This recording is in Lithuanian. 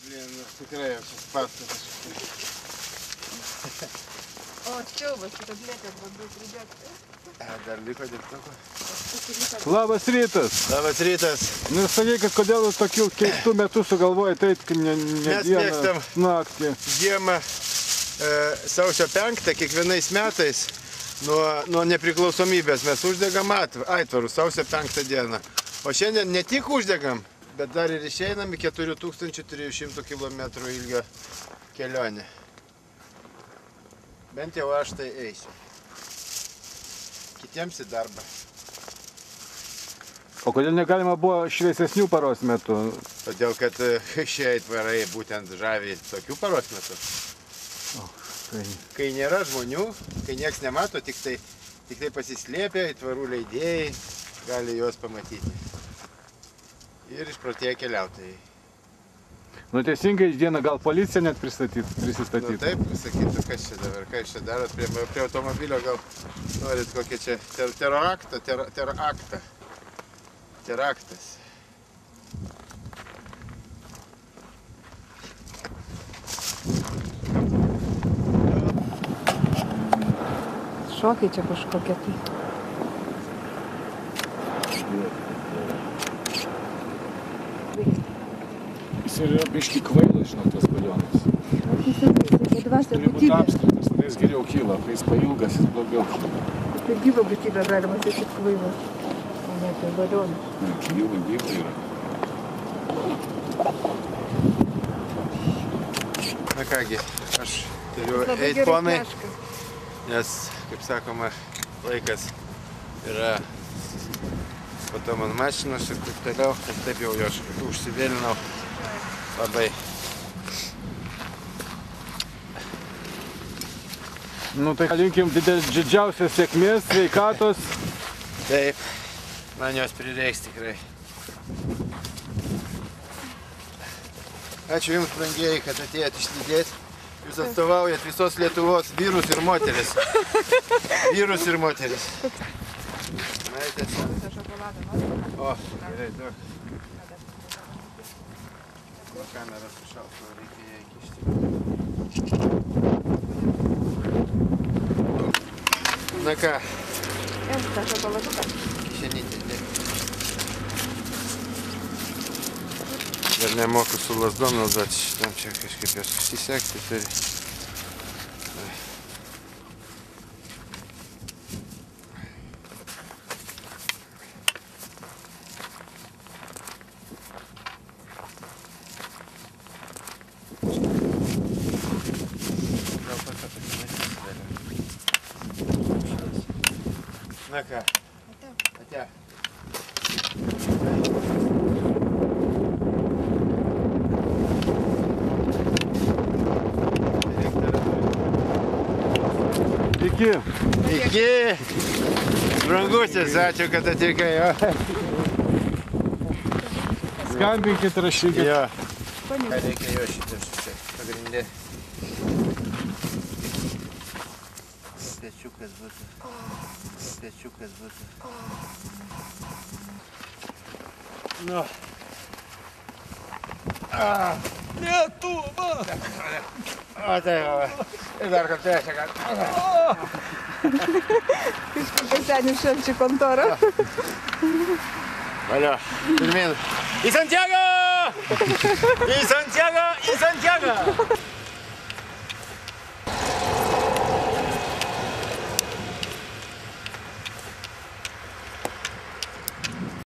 Blin, tikrai jau šis pastatas. O, čiaubas, kad lėtės bandai pridėti. Dar liko dėktuko. Labas rytas. Labas rytas. Nu, sakykit, kodėl tokių keistų metų sugalvoja taip, ne dieną, naktį. Žiemą sausio 5 kiekvienais metais nuo nepriklausomybės mes uždegam aitvarus sausio 5 dieną. O šiandien ne tik uždegam, bet dar ir išeinam į 4300 km ilgio kelionę. Bent jau aš tai eisiu. Kitiems į darbą. O kodėl negalima buvo šviesesnių paros metų? Todėl, kad šie aitvarai būtent žavi tokių paros metų. Kai nėra žmonių, kai nieks nemato, tik tai pasislėpę aitvarų leidėjai gali juos pamatyti. Ir išprotėję keliautojai. Nu teisingai, dieną gal policija net prisistatytų. Nu taip, sakytų, kas čia dabar, ką jūs čia darot prie automobilio, gal norit kokią čia teraktas. Šokiai čia kažkokie tai. Jis yra biški kvailas, žinau, tas balionas. Tai dvasia būtybė. Apskritas, tai jis geriau kyla, kai jis pailgas, jis blogiau. Tai gyva būtybė galima sakyti kvailas. O ne, tai balionas. Gyva yra. Na kągi, aš turiu eiti ponai, nes, kaip sakoma, laikas yra po to man mašinos ir taip toliau, ir taip jau užsivėlinau labai. Nu tai linkim didžiausios sėkmės, sveikatos. Taip, man jos prireiks tikrai. Ačiū Jums, brangieji, kad atėjot išlydėti. Jūs atstovaujat visos Lietuvos vyrus ir moteris. Vyrus ir moteris. O, gerai, duok. Kamera sušalta, reikia ją įkišti. Na ką? Tą šokoladuką. Kišenytė, dėk. Dar nemoku su lazdom naudoti šitam, čia kažkaip jas užsisekti turi. Na ką? Ate. Iki. Iki. Brangusis, ačiū, kad atvykai. Skambinkit, rašykit. Jo. Reikia jo šitą pagrindė. Pečiukas būtų. Nu. Lietuva! O tai va. Ir dar kartą čia gal. Kažkokia senių šalčių kontora. Valio, pirmin. Į Santiago! Į Santiago!